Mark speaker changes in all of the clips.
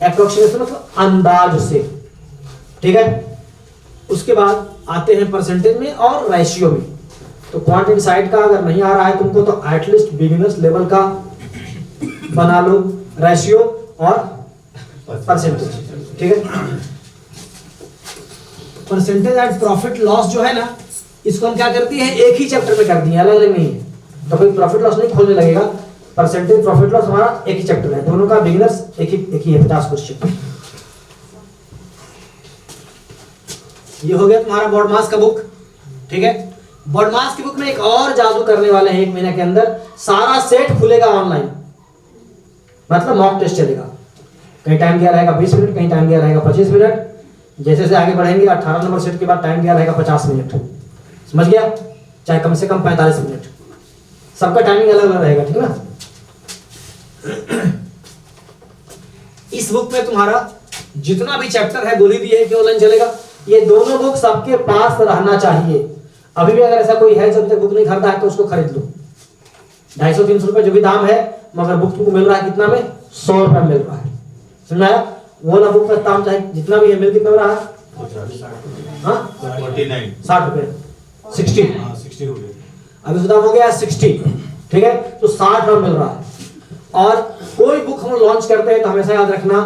Speaker 1: Approximation मतलब अंदाज से, ठीक है। उसके बाद आते हैं परसेंटेज में और रेशियो में। तो क्वांटिटी साइड का अगर नहीं आ रहा है तुमको तो एटलीस्ट बिगिनर्स लेवल का बना लो, रेशियो और परसेंटेज, ठीक है। परसेंटेज एंड प्रॉफिट लॉस जो है ना, इसको हम क्या करती है एक ही चैप्टर में कर दिए, अलग अलग नहीं है। तो कोई प्रॉफिट लॉस नहीं खोलने लगेगा, परसेंटेज प्रॉफिट लॉस हमारा एक ही चैप्टर है, दोनों का बिगिनर्स एक ही है, 50 क्वेश्चन। ये हो गया तुम्हारा बोर्ड मास का बुक, ठीक है। बोर्ड मास की बुक में एक और जादू करने वाले हैं, 1 महीने के अंदर सारा सेट खुलेगा ऑनलाइन, मतलब मॉक टेस्ट चलेगा। कहीं टाइम दिया रहेगा 20 मिनट, कहीं टाइम दिया रहेगा 25 मिनट, जैसे जैसे आगे बढ़ेंगे 18 नंबर सेट के बाद टाइम दिया रहेगा 50 मिनट, समझ गया, चाहे कम से कम 45 मिनट, सबका टाइमिंग अलग अलग रहेगा, ठीक है ना। इस बुक में तुम्हारा जितना भी चैप्टर है बोली दी है कि ऑनलाइन चलेगा। ये दोनों बुक सबके पास रहना चाहिए। अभी भी अगर ऐसा कोई है जब तक बुक नहीं खरीदा है तो उसको खरीद लो, 250-300 रुपए जो भी दाम है, मगर बुक तुमको मिल रहा है कितना में, 100 रुपए मिल रहा है, समझ आया। वो ना बुक का दाम चाहे जितना भी है, मिल कितना रहा है, 60 रुपए, 60 हो गया, अभी उसका दाम हो गया 60, ठीक है। तो 60 रुपए मिल रहा है। और कोई बुक हम लॉन्च करते हैं तो हमेशा याद रखना,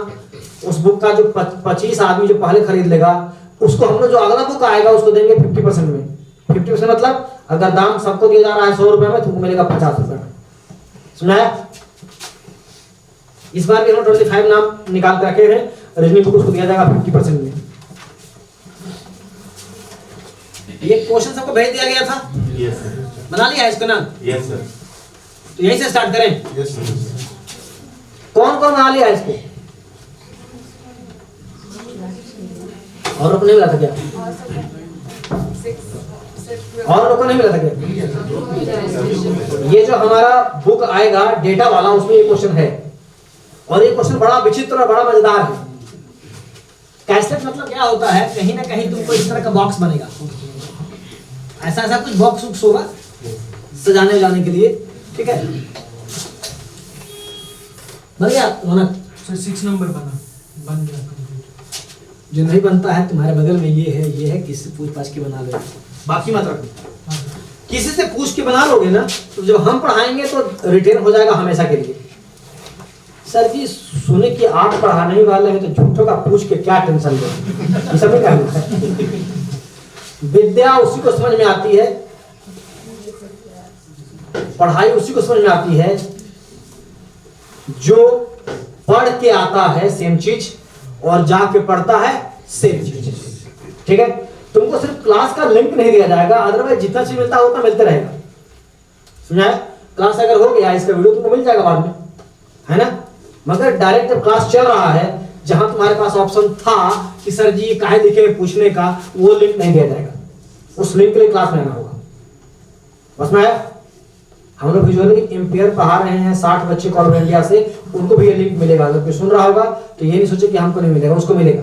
Speaker 1: उस बुक का जो 25 आदमी जो पहले खरीद लेगा, उसको हम लोग जो अगला बुक आएगा उसको देंगे 50% में। 50% मतलब अगर दाम सबको दिया जा रहा है 100 रुपए में, तुमको मिलेगा 50 रुपए में, सुना। इस बार भी हम 25 नाम निकाल कर रखे हैं, रीजनिंग बुक उसको दिया जाएगा 50% में। ये क्वेश्चन सबको भेज दिया गया था, यस सर। बना लिया है इसका नाम, यस सर। तो यहीं से स्टार्ट करें, यस सर। कौन कौन बना लिया है इसको, और लोग को नहीं मिला था क्या, और लोग को नहीं मिला था क्या। ये जो हमारा बुक आएगा डेटा वाला, उसमें ये क्वेश्चन है, और ये क्वेश्चन बड़ा विचित्र और बड़ा मजेदार है। कैसेट मतलब क्या होता है, कहीं ना कहीं तुमको इस तरह का बॉक्स बनेगा, ऐसा ऐसा कुछ बॉक्स होगा सजाने उजाने के लिए, ठीक है। बन गया रौनक,
Speaker 2: 6 नंबर बन गया।
Speaker 1: जो नहीं बनता है तुम्हारे बगल में ये है, किसी से पूछ पाछ के बना लो, बाकी मत रखो। किसी से पूछ के बना लोगे ना तो जब हम पढ़ाएंगे तो रिटेन हो जाएगा हमेशा के लिए। सर जी सुने कि आप पढ़ाने ही वाले हैं तो झूठों का पूछ के क्या टेंशन लो, ये सब नहीं कहना है। विद्या उसी को समझ में आती है, पढ़ाई उसी को समझ में आती है जो पढ़ के आता है सेम चीज और जाके पढ़ता है सेम चीज, ठीक है। तुमको सिर्फ क्लास का लिंक नहीं दिया जाएगा, अदरवाइज जितना चीज मिलता है उतना मिलते रहेगा, समझा। क्लास अगर हो गया इसका वीडियो तुमको मिल जाएगा बाद में, है ना। मगर डायरेक्ट जब क्लास चल रहा है, जहां तुम्हारे पास ऑप्शन था कि सर जी काहे दिखे पूछने का, वो लिंक नहीं दिया जाएगा, उस लिंक के लिए क्लास में आना होगा, बस में आया। हम लोग विजुअली इंपेयर पढ़ा रहे हैं 60 बच्चे ऑल ओवर इंडिया से, उनको भी ये लिंक मिलेगा। अगर कोई सुन रहा होगा तो ये नहीं सोचे कि हमको नहीं मिलेगा, उसको मिलेगा।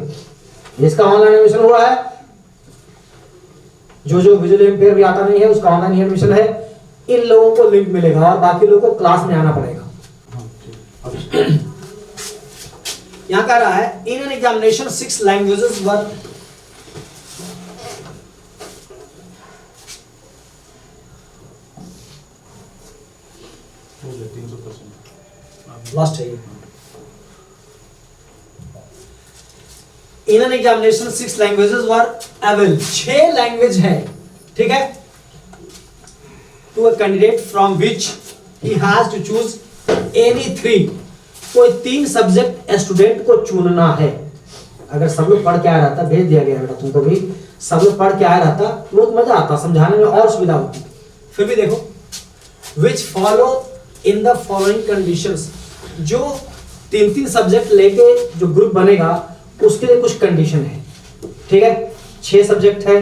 Speaker 1: जिसका ऑनलाइन एडमिशन हुआ है, जो विजुअली इंपेयर भी आता नहीं है उसका ऑनलाइन एडमिशन है, इन लोगों को लिंक मिलेगा और बाकी लोगों को क्लास में आना पड़ेगा। यहाँ कह रहा है in an examination 6 languages were last है ये। In an examination 6 languages were avail, 6 language है, ठीक है। To a candidate from which he has to choose any 3, कोई 3 सब्जेक्ट स्टूडेंट को चुनना है। अगर सब लोग पढ़ के आया रहता, भेज दिया गया बेटा तुमको भी, सब लोग पढ़ के आया रहता बहुत मजा आता, समझाने में और सुविधा होती। फिर भी देखो, which follow in the following conditions, जो 3 सब्जेक्ट लेके जो ग्रुप बनेगा उसके लिए कुछ कंडीशन है, ठीक है। 6 सब्जेक्ट है,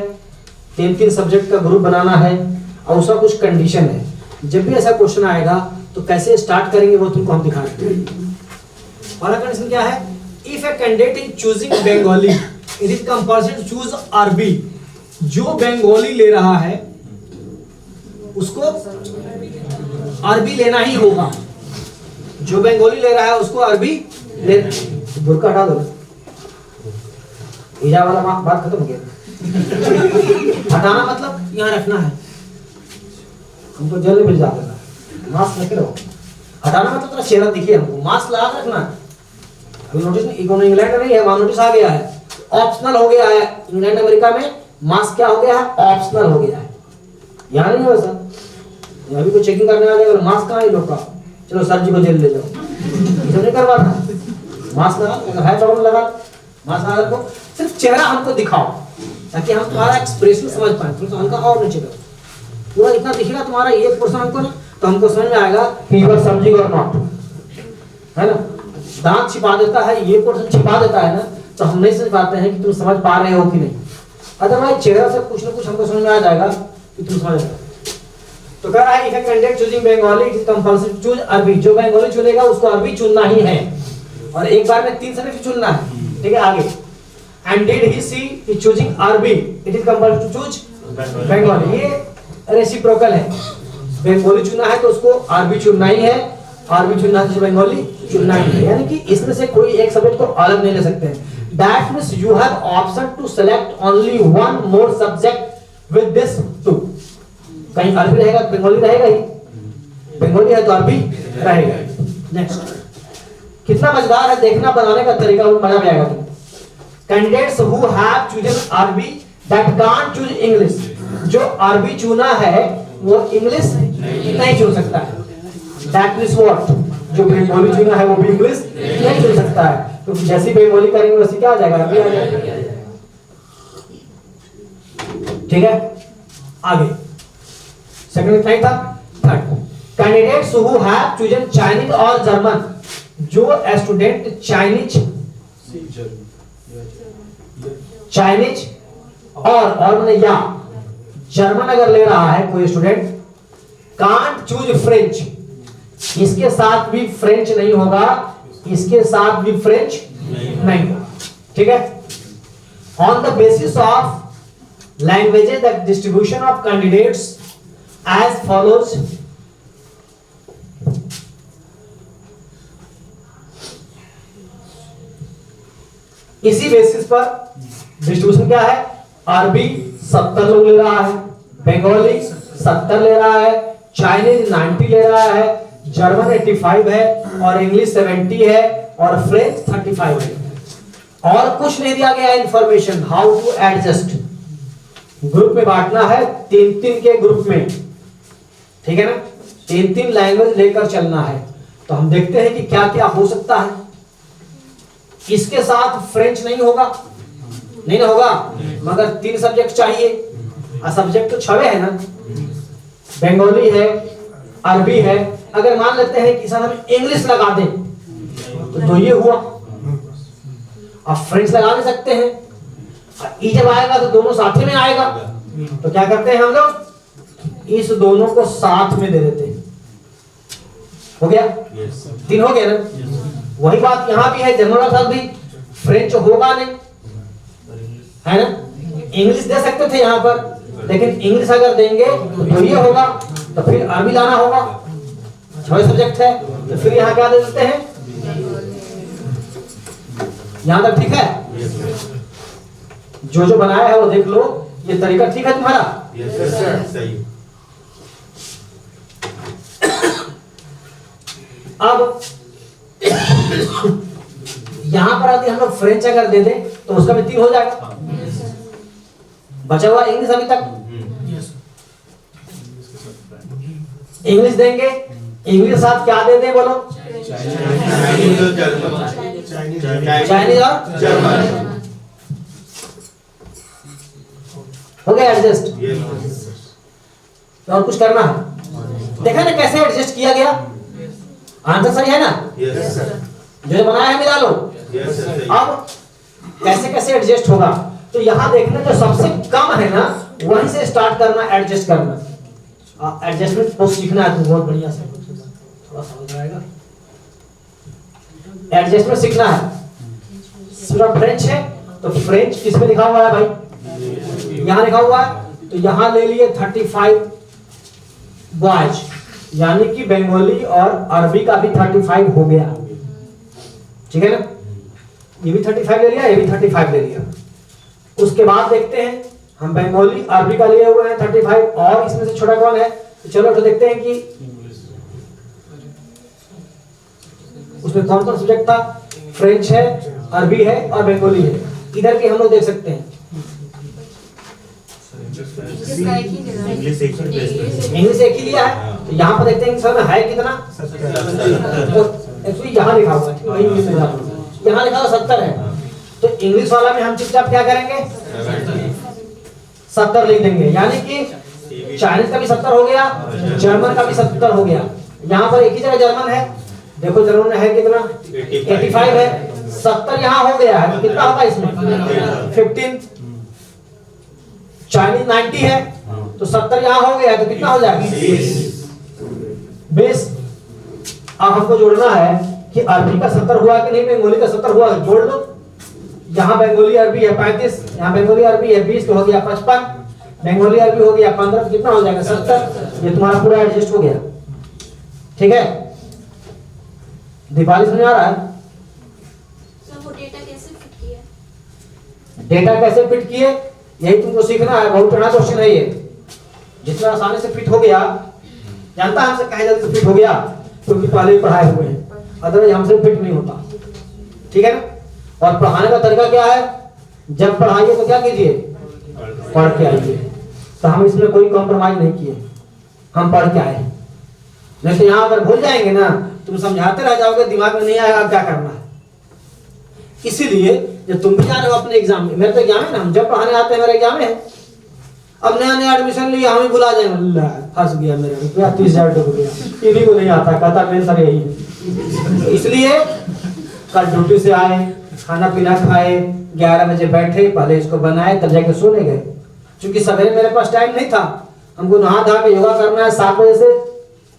Speaker 1: 3 सब्जेक्ट का ग्रुप बनाना है और उसका कुछ कंडीशन है। जब भी ऐसा क्वेश्चन आएगा तो कैसे स्टार्ट करेंगे वो तुमको हम दिखा देते हैं। पहला कंडीशन क्या है, if a candidate is choosing Bengali it is compulsory to choose Arbi, जो बंगाली ले रहा है उसको अरबी लेना ही होगा, जो बंगाली ले रहा है उसको अरबी ले, बुर्का हटा दो ना, ईजा वाला बात खत्म हो गया। हटाना मतलब यहाँ रखना है, हमको जेल में मिल जाता है, मास्क रखे रहो। हटाना मतलब तेरा चेहरा दिखे हमको, मास्क लगा के रखना है। अभी नोटिस नहीं, इंग्लैंड में नहीं है, वहां नोटिस आ गया है, ऑप्शनल हो गया है। इंग्लैंड अमेरिका में मास्क क्या हो गया है, ऑप्शनल हो गया है। यहाँ नहीं है वैसा, अभी कोई चेकिंग करने आ जाएगा, मास्क कहाँ है लोग का, चलो सर जी को जेल ले जाओ, इसे नहीं करवाना। मास्क लगा, अगर है प्रॉब्लम लगा, मास्क लगा रखो, सिर्फ चेहरा हमको दिखाओ ताकि हम तुम्हारा एक्सप्रेशन समझ पाए। थोड़ा सा हल्का और नीचे करो, पूरा इतना दिखेगा तुम्हारा ये पोर्शन हमको ना, तो हमको समझ में आएगा कि यू आर समझिंग और नॉट, है ना। दांत छिपा देता है, ये पोर्शन छिपा देता है ना, तो हम नहीं समझ पाते हैं कि तुम समझ पा रहे हो कि नहीं। अदरवाइज चेहरा से कुछ ना कुछ हमको समझ में आ जाएगा कि तुम समझ रहे हो। तो कह रहा है if a candidate choosing Bengali it is compulsory to choose Arbi, जो बंगाली चुनेगा उसको अरबी चुनना ही है, और एक बार में 3 सब्जेक्ट चुनना है, ठीक है। आगे and did he see he choosing अरबी it is compulsory to choose Bengali, ये रेसिप्रोकल है। बंगाली चुना है तो उसको अरबी चुनना ही है, अरबी चुनना है तो बंगाली चुनना ही है, यानी कि इसमें से कोई एक सब्जेक्ट को अलग नहीं ले सकते हैं। That means you have option to select only one more subject with this two. कहीं अरबी रहेगा तो बंगाली रहेगा ही, बंगाली है तो अरबी रहेगा। नेक्स्ट, कितना मजेदार है देखना, बनाने का तरीका मजा भी आएगा तुमको। कैंडिडेट्स हु हैव चूजन अरबी दैट कांट चूज इंग्लिश, जो अरबी चुना है वो इंग्लिश नहीं चुन सकता है। दैट मींस व्हाट, जो बंगाली चुना है वो भी इंग्लिश नहीं चुन सकता है, तो जैसी बंगाली करेंगे वैसे क्या आ जाएगा, अरबी आ जाएगा। ठीक है, आगे सेकंड नहीं था, third, candidates who have chosen Chinese और जर्मन, जो स्टूडेंट चाइनीज और मैंने या जर्मन अगर ले रहा है कोई स्टूडेंट, कांट चूज फ्रेंच, इसके साथ भी फ्रेंच नहीं होगा, इसके साथ भी फ्रेंच नहीं होगा, ठीक है। On the basis of languages the distribution of candidates as follows, इसी बेसिस पर डिस्ट्रीब्यूशन क्या है, अरबी 70 लोग ले रहा है, बंगाली 70 ले रहा है, चाइनीज 90 ले रहा है, जर्मन 85 है, और इंग्लिश 70 है, और फ्रेंच 35 है। और कुछ नहीं दिया गया information. How to adjust, group में बांटना है 3-3 के ग्रुप में, ठीक है ना, 3-3 लैंग्वेज लेकर चलना है। तो हम देखते हैं कि क्या क्या हो सकता है। इसके साथ फ्रेंच नहीं होगा, नहीं ना होगा, मगर 3 सब्जेक्ट चाहिए, और सब्जेक्ट तो 6 है ना, बंगाली है, अरबी है। अगर मान लेते हैं कि सर हम इंग्लिश लगा दें तो ये हुआ, अब फ्रेंच लगा नहीं सकते हैं, ई जब आएगा तो दोनों साथ में आएगा, तो क्या करते हैं हम लोग, इस दोनों को साथ में दे देते हैं। हो गया, 3 हो गया ना। वही बात यहाँ भी है, जर्मन के साथ भी फ्रेंच होगा नहीं, है ना। इंग्लिश दे सकते थे यहाँ पर, लेकिन इंग्लिश अगर देंगे तो ये होगा, तो फिर अरबी लाना होगा, 6 सब्जेक्ट है, तो फिर यहाँ क्या दे देते हैं। यहाँ तक ठीक है, जो बनाया है वो देख लो, ये तरीका ठीक है तुम्हारा।
Speaker 3: सही।
Speaker 1: अब यहां पर आते हम लोग फ्रेंच अगर दे दें तो उसका भी 3 हो जाएगा। बचा हुआ इंग्लिश अभी तक, इंग्लिश देंगे, इंग्लिश साथ क्या दे दें बोलो, चाइनीज और
Speaker 3: जर्मन।
Speaker 1: हो गया एडजस्ट। तो और कुछ करना है, देखा ना कैसे एडजस्ट किया गया, आंसर सही है ना, जो बनाया है मिला लो। अब कैसे कैसे एडजस्ट होगा, तो यहाँ देखना जो सबसे कम है ना वहीं से स्टार्ट करना, एडजस्ट करना। एडजस्टमेंट बहुत सीखना है, तुम बहुत बढ़िया से, थोड़ा समझ आएगा। एडजस्टमेंट सीखना है। सिर्फ फ्रेंच है तो फ्रेंच किस में लिखा हुआ है भाई, यहाँ लिखा हुआ है, तो यहाँ ले लिए 35 बॉयज, यानी कि बंगाली और अरबी का भी 35 हो गया, ठीक है ना। ये भी 35 ले लिया, ये भी 35 ले लिया। उसके बाद देखते हैं हम बंगाली अरबी का लिए हुए हैं 35, और इसमें से छोटा कौन है, तो चलो तो देखते हैं कि उसमें कौन कौन सब्जेक्ट था। फ्रेंच है, अरबी है और बंगाली है। इधर भी हम लोग देख सकते हैं इंग्लिश एक ही लिया है, तो यहाँ पर देखते हैं कि सर में है कितना, एक्चुअली यहाँ लिखा हुआ है, वही इंग्लिश में यहाँ लिखा हुआ 70 है, तो इंग्लिश वाला में हम चुपचाप क्या करेंगे 70 लिख देंगे, यानी कि चाइनीज का भी 70 हो गया, जर्मन का भी 70 हो गया। यहाँ पर एक ही जगह जर्मन है, देखो जर्मन में है कितना 85 है, 70 यहाँ हो गया है, कितना होगा इसमें 15, चाइनीज 90 है तो 70 यहाँ हो गया, तो कितना हो जाएगा 20। अब हमको जोड़ना है कि अरबी का 70 हुआ कि नहीं, बंगाली का 70 हुआ, जोड़ लो। यहाँ बंगाली अरबी है 35, यहाँ बंगाली अरबी है 20, तो हो गया 55, बंगाली अरबी हो गया 15, तो कितना हो जाएगा 70। ये तुम्हारा पूरा एडजस्ट हो गया, ठीक है। दीपाली समझ आ रहा है? डेटा कैसे फिट किए, यही तुमको सीखना है। बहुत बड़ा क्वेश्चन है ये, जितना आसानी से फिट हो गया, जानता है हमसे कहे जल्दी से फिट हो गया क्योंकि पहले ही पढ़ाए हुए हैं, अदरवाइज हमसे फिट नहीं होता, ठीक है ना। और पढ़ाने का तरीका क्या है, जब पढ़ाइए तो क्या कीजिए, पढ़ के आइए। तो हम इसमें कोई कॉम्प्रोमाइज नहीं किए, हम पढ़ के आए। नहीं तो यहाँ अगर भूल जाएंगे ना, तुम समझाते रह जाओगे, दिमाग में नहीं आएगा क्या करना है। इसीलिए जब तुम भी जा रहे हो अपने एग्जाम में, मेरे तो एग्जाम है ना, हम जब पढ़ाने आते हैं मेरे एग्जाम है, अब नया नया एडमिशन लिया, हम ही भुला जाएंगे, फंस गया मेरा रुपया 30,000 डूब गया, इन्हीं को नहीं आता, कहता मेरे सर यही है। इसलिए कल ड्यूटी से आए, खाना पीना खाए, 11 बजे बैठे, पहले इसको बनाए, तब जाके सोने गए। क्योंकि सवेरे मेरे पास टाइम नहीं था, हमको नहा धो के योगा करना है। 7 बजे से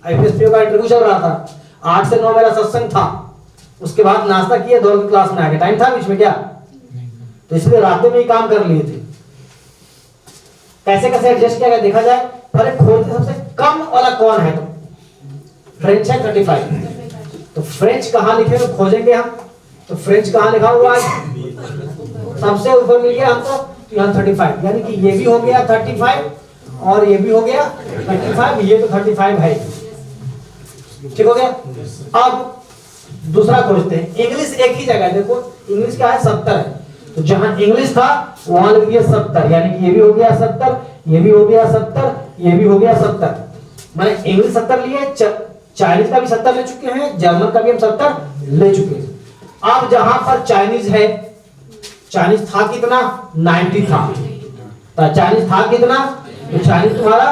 Speaker 1: IPSPO का इंटरव्यू चल रहा था, 8 से 9 मेरा सत्संग था, उसके बाद नाश्ता किया, दौड़ के क्लास में आ गए, टाइम था बीच में क्या, तो इसलिए रात में ही काम कर लिए थे। कैसे कैसे एडजस्ट किया गया देखा जाए। पहले खोजते सबसे कम वाला कौन है, तो फ्रेंच है 35, तो फ्रेंच कहाँ लिखे तो खोजेंगे हम, तो फ्रेंच कहाँ लिखा हुआ है, सबसे ऊपर मिल गया हमको, तो यहाँ 35, यानी कि ये भी हो गया 35 और ये भी हो गया 35, ये तो 35 है, ठीक हो गया। अब दूसरा खोजते हैं, इंग्लिश एक ही जगह, देखो इंग्लिश क्या है 70 है, तो जहां इंग्लिश था वहां लिख दिया 70, यानी कि ये भी हो गया 70, ये भी हो गया 70, ये भी हो गया 70। मैंने इंग्लिश 70 लिए, चाइनीज का भी 70 ले चुके हैं, जर्मन का भी हम 70 ले चुके हैं। अब जहां पर चाइनीज है, चाइनीज था कितना 90 था, तो चाइनीज था कितना, तो चाइनीज तुम्हारा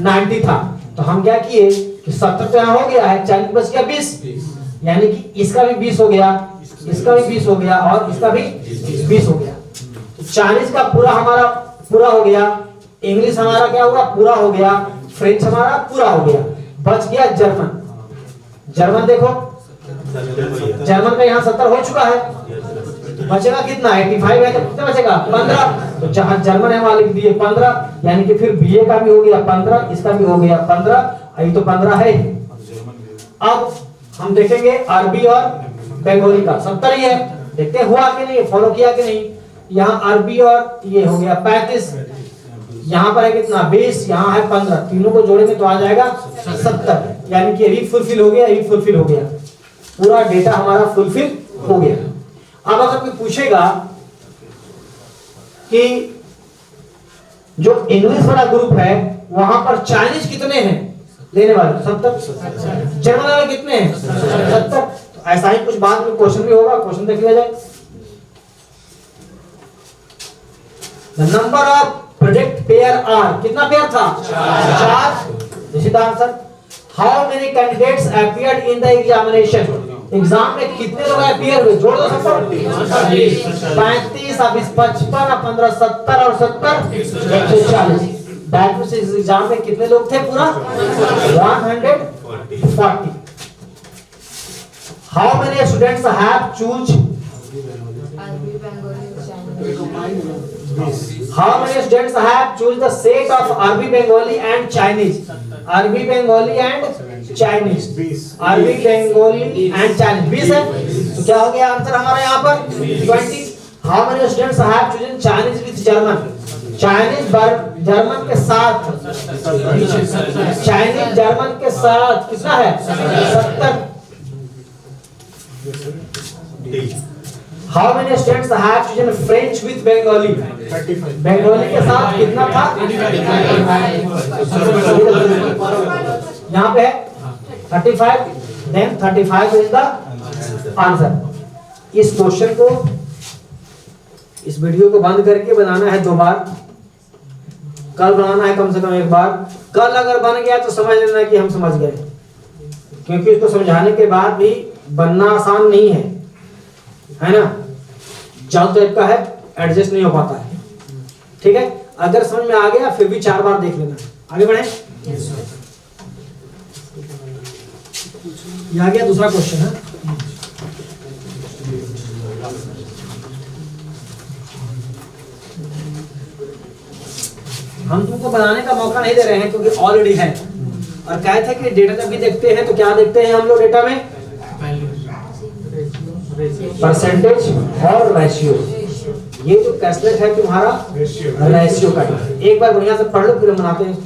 Speaker 1: 90 था, तो हम क्या किए कि 70 तो यहाँ हो गया है, चाइनीज बच गया 20, यानी कि इसका भी 20 हो गया, इसका भी 20 हो गया और इसका भी 20 हो गया। तो चाइनीज का पूरा हमारा पूरा हो गया, इंग्लिश हमारा क्या हुआ पूरा हो गया, फ्रेंच हमारा पूरा हो गया, बच गया जर्मन। जर्मन देखो, जर्मन का यहाँ 70 हो चुका है, बचेगा कितना 85 है, तो कितना बचेगा 15, तो जहां जर्मन है वहां लिख दिए 15, यानी कि फिर BA का भी हो गया 15, इसका भी हो गया 15, ये तो 15 है। अब हम देखेंगे अरबी और बंगाली का 70 ही है, देखते हुआ कि नहीं, फॉलो किया कि नहीं। यहाँ अरबी और ये हो गया 35, यहाँ पर है कितना 20, यहाँ है 15, तीनों को जोड़ेंगे तो आ जाएगा 70, यानी कि यही फुलफिल हो गया, यही फुलफिल हो गया, पूरा डेटा हमारा फुलफिल हो गया। अब अगर कोई पूछेगा कि जो इंग्लिश वाला ग्रुप है वहां पर चाइनीज कितने हैं लेने वाले, 70, जर्मन वाले कितने हैं 70, तो ऐसा ही कुछ बाद में क्वेश्चन भी होगा, क्वेश्चन देख लिया जाए। The number of project pair are, कितना पेयर था 4, this is the answer. How many candidates appeared in the examination, exam में कितने लोग अपीयर हुए, जोड़ दो सबको, 35 अब 55 अब 15 70 और 70 140, दैट मींस इस एग्जाम में कितने लोग थे पूरा 140। How many students have choose, how many students have choose the set of Arabic, Bengali and Chinese, Arabic, Bengali and Chinese, Arabic, Bengali and Chinese 20 है, तो क्या हो गया आंसर हमारा यहाँ पर 20। How many students have chosen Chinese with German? Chinese German के साथ, चाइनीज जर्मन के साथ कितना है? 70। How many students have chosen French with Bengali? 35। Bengali के साथ कितना था? यहाँ पे है 35, देन 35 इज द आंसर। इस क्वेश्चन को, इस वीडियो को बंद करके बनाना है 2 बार, कल बनाना है कम से कम 1 बार। कल अगर बन गया तो समझ लेना कि हम समझ गए, क्योंकि इसको समझाने के बाद भी बनना आसान नहीं है ना, जाल टाइप का है, एडजस्ट नहीं हो पाता है। ठीक है, अगर समझ में आ गया फिर भी 4 बार देख लेना। आगे बढ़े। ये आ गया दूसरा क्वेश्चन है। हम तुमको बनाने का मौका नहीं दे रहे हैं क्योंकि ऑलरेडी है, और कहे थे कि डेटा जब भी देखते हैं तो क्या देखते हैं हम लोग डेटा में? परसेंटेज और रेशियो। ये जो कैशलेट है तुम्हारा रेशियो का। एक बार बढ़िया से पढ़ लो फिर हम बनाते हैं।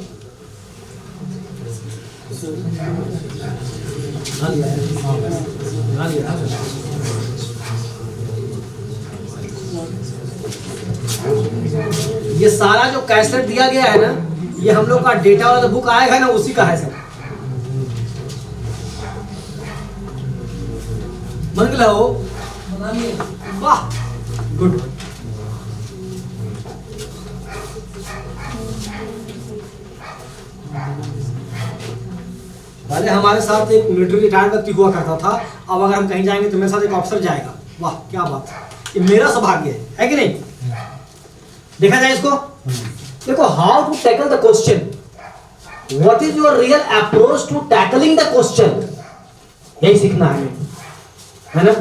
Speaker 1: ये सारा जो कैशलेट दिया गया है ना, ये हम लोग का डेटा वाला बुक आएगा ना, उसी का है सर। बन गया हो? वाह, गुड। पहले हमारे साथ एक मिलिट्री रिटायर्ड व्यक्ति हुआ करता था, अब अगर हम कहीं जाएंगे तो मेरे साथ एक ऑफिसर जाएगा। वाह क्या बात है, ये मेरा सौभाग्य है कि नहीं? देखा जाए इसको। देखो, how to tackle the question, what is your real approach to tackling the question, यही सीखना है ना।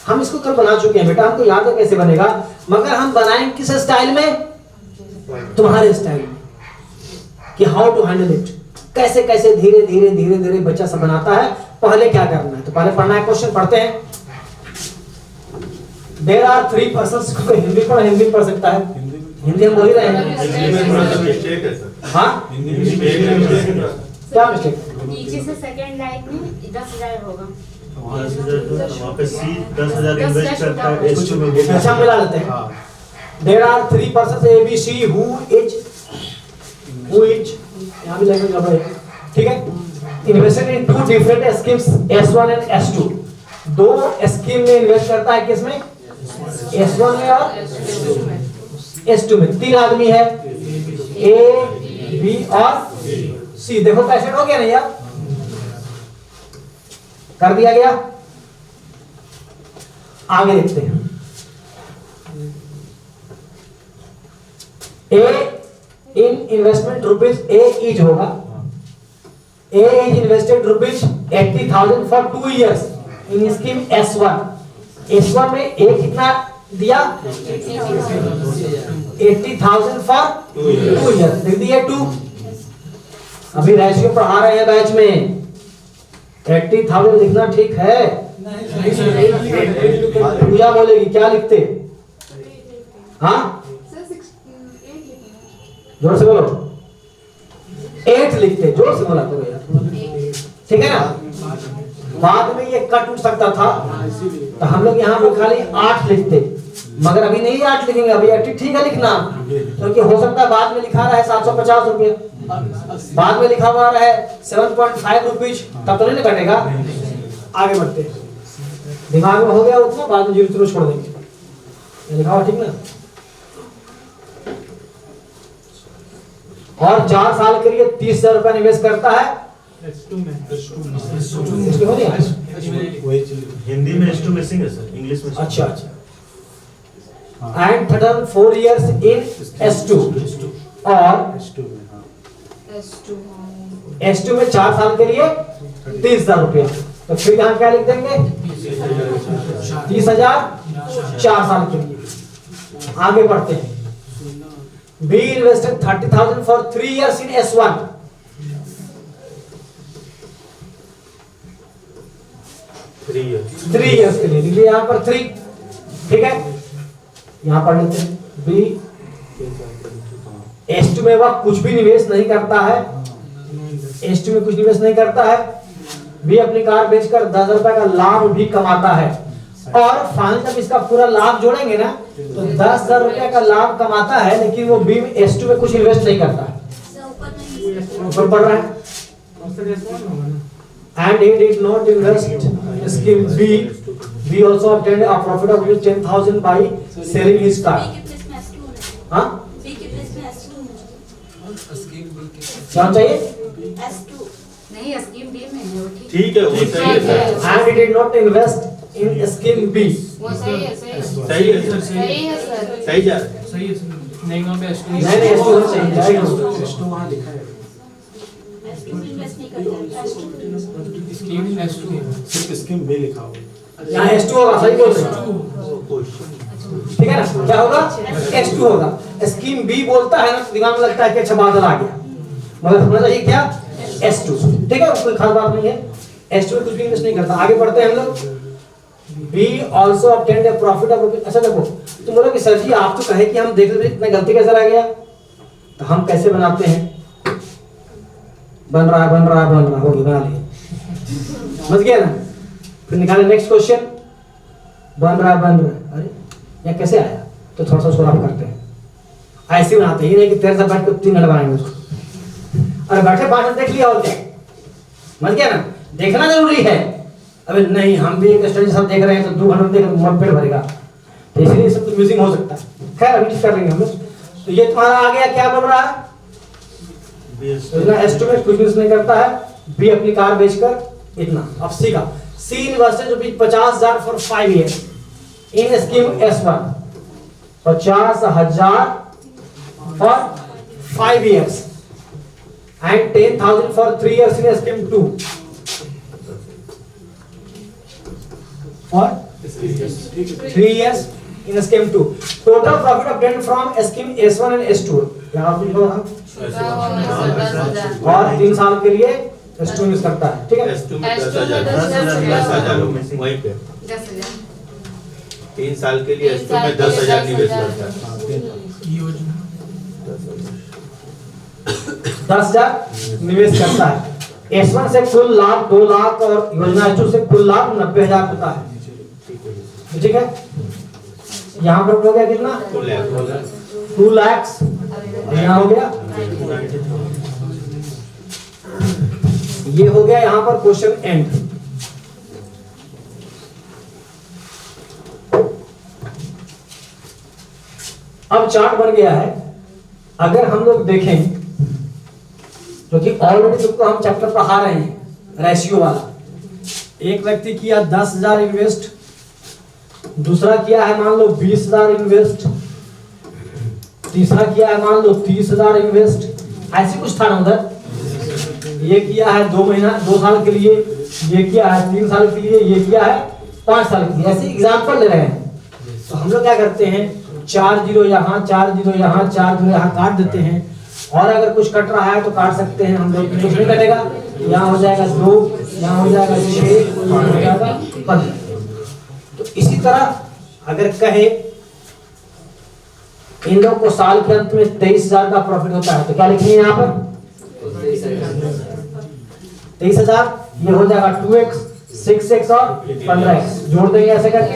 Speaker 1: हम इसको कल बना चुके हैं बेटा, हमको याद है कैसे बनेगा, मगर हम बनाएंगे किस स्टाइल में? तुम्हारे स्टाइल में, कि हाउ टू हैंडल इट, कैसे कैसे धीरे धीरे धीरे धीरे बच्चा सब बनाता है। पहले क्या करना है? तो पहले पढ़ना है, क्वेश्चन पढ़ते हैं। There are 3 persons. हिंदी पढ़, हिंदी पढ़ सकता है, हिंदी हम बोल ही रहे हैं। हाँ, क्या मिस्टेक?
Speaker 3: नीचे से सेकंड लाइन में 10,000 होगा।
Speaker 4: वहाँ पे सी 10,000 इन्वेस्ट करता है, S2 में
Speaker 1: अच्छा मिला लेते हैं। There are 3 persons A B C who each यहाँ भी लैंग्वेज गड़बड़ है, ठीक है। Invested in 2 different schemes S1 and S2। 2 scheme में इन्वेस्ट करता है, किसमें? S1 में और S2 में। 3 आदमी है, A, B और C। देखो पैसे हो गया नहीं यार, कर दिया गया। आगे देखते हैं। A in investment rupees A each होगा। A is invested rupees 80,000 for 2 years in scheme S1। S1 में A कितना दिया? 80,000 for 2 years। लिख दिए 2। अभी रेशियो पढ़ा रहे हैं बैच में। 80,000 लिखना ठीक है? पूजा बोलेगी क्या लिखते? हाँ, जोर से बोलो। 8 लिखते, जोर से बोला करो यार, ठीक है ना। बाद में ये कट उठ सकता था, तो हम लोग यहाँ पे खाली 8 लिखते, मगर अभी नहीं 8 लिखेंगे, अभी 80 ठीक है लिखना, क्योंकि हो सकता है बाद में लिखा रहा है 750 रुपये, बाद में लिखा हुआ रहा है 7.5 रुपीज, तब तो नहीं कटेगा। आगे बढ़ते हैं। दिमाग में हो गया उतना, बाद में 0 छोड़ देंगे। लिखा हुआ ठीक ना। और 4 साल के लिए 30,000 रुपया निवेश करता है।
Speaker 4: हिंदी में S2 मिसिंग है सर, इंग्लिश में।
Speaker 1: अच्छा अच्छा। एंड 4 years in S2 और S2 में 4 साल के लिए 30,000 रुपया। तो फिर यहाँ क्या लिख देंगे? 30,000 4 साल के लिए। आगे बढ़ते हैं। B invested 30,000 for 3 years in S1।
Speaker 4: 3 years
Speaker 1: 3 years के लिए लिख लिया यहाँ पर 3, ठीक है। यहाँ पर लेते हैं बी, S2 में वह कुछ भी निवेश नहीं करता है, S2 में कुछ निवेश नहीं करता है। बी अपनी कार बेचकर 10,000 रुपए का लाभ भी कमाता है, और फाइनल जब इसका पूरा लाभ जोड़ेंगे ना तो 10,000 रुपए का लाभ कमाता है, लेकिन वो बी में S2 में कुछ इन्वेस्ट नहीं करता है। ऊपर पढ़ रहा है and he did not invest in scheme B. B also obtained a profit of 10,000 by selling his car. हाँ क्या चाहिए?
Speaker 3: नहीं स्कीम बी में है वो ठीक
Speaker 4: ठीक है, वो सही है sir.
Speaker 1: And he did not invest in scheme B.
Speaker 3: वो सही है सही है
Speaker 4: सही है सर,
Speaker 3: सही है सर
Speaker 4: सही जा रहा है।
Speaker 2: सही है सर। नहीं वहाँ पे S2
Speaker 1: नहीं नहीं S2 होना चाहिए, जाएगा।
Speaker 2: S2 वहाँ लिखा है। स्कीम S2 है।
Speaker 5: सिर्फ स्कीम बी लिखा होगा।
Speaker 1: यहाँ S2 होगा, सही बोल रहे हैं, ठीक है ना? क्या होगा? S2 होगा। स्कीम B बोलता है ना तो दिमाग में लगता है कि अच्छा बादल आ गया, मगर समझ आइए क्या? S2, ठीक है, कोई खास बात नहीं है। S2 में कुछ भी इन्वेस्ट नहीं करता। आगे बढ़ते हैं हम लोग। B also obtained a profit of rupees। अच्छा देखो, तुम बोलो कि सर जी आप तो कहे कि हम देख लेते इतना गलती कैसे रह गया, तो हम कैसे बनाते हैं? बन रहा है हो गया, बना लिया, समझ गया ना? फिर निकाले नेक्स्ट क्वेश्चन। बन रहा है, अरे ये कैसे आया? तो थोड़ा सा उसको रफ करते हैं, ऐसे बनाते हैं, ये नहीं कि तेरे से बैठ कर 3 घंटे बनाएंगे उसको। अरे बैठे 5 मिनट देख लिया और क्या, समझ गया ना? देखना जरूरी है। अबे नहीं, हम भी एक स्टडी सब देख रहे हैं तो 2 घंटे देख मन पेट भरेगा, तो इसलिए सब तो म्यूजिक हो सकता है। खैर अभी कर लेंगे हम लोग। तो ये तुम्हारा आ गया, क्या बोल रहा है? S2 में कुछ नहीं करता है। बी अपनी कार बेचकर इतना। अब सी का C invested rupees 50,000 for 5 year in scheme S1। 50,000 for 5 years and 10,000 for 3 years in scheme 2 और 3 years in scheme 2. Total profit obtained from scheme S1 and S2. यहाँ कुछ होगा और 3 साल के लिए S2 यूज करता है, ठीक है?
Speaker 4: S2 में 10,000 वहीं पे
Speaker 3: 10,000
Speaker 4: 3 साल के लिए S2 में 10,000 निवेश करता है।
Speaker 2: योजना
Speaker 1: 10,000 निवेश करता है। S1 से कुल लाभ 2 लाख और योजना S2 से कुल लाभ 90,000 होता है, ठीक है? यहाँ पर हो गया कितना? 2 लाख। यहाँ हो गया, ये हो गया यहाँ पर क्वेश्चन एंड। अब चार्ट बन गया है। अगर हम लोग देखें, क्योंकि ऑलरेडी तुमको हम चैप्टर पढ़ा रहे हैं रेशियो वाला। एक व्यक्ति किया 10,000 इन्वेस्ट, दूसरा किया है मान लो 20,000 इन्वेस्ट, तीसरा किया है मान लो 30,000 इन्वेस्ट, ऐसे कुछ था ना उधर। ये किया है 2 साल के लिए, ये किया है 3 साल के लिए, ये किया है 5 साल के लिए, ऐसे एग्जाम्पल ले रहे हैं। तो हम लोग क्या करते हैं, 4 जीरो यहाँ, 4 जीरो यहाँ, 4 जीरो यहाँ काट देते हैं, और अगर कुछ कट रहा है तो काट सकते हैं हम लोग। कुछ नहीं कटेगा, यहाँ हो जाएगा 2, यहाँ हो जाएगा 6, हो जाएगा 15। तो इसी तरह अगर कहे इन लोग को साल के अंत में 23,000 का प्रॉफिट होता है, तो क्या लिखेंगे यहाँ पर? 23,000, ये हो जाएगा 2x, 6x और 15x, जोड़ देंगे ऐसे करके।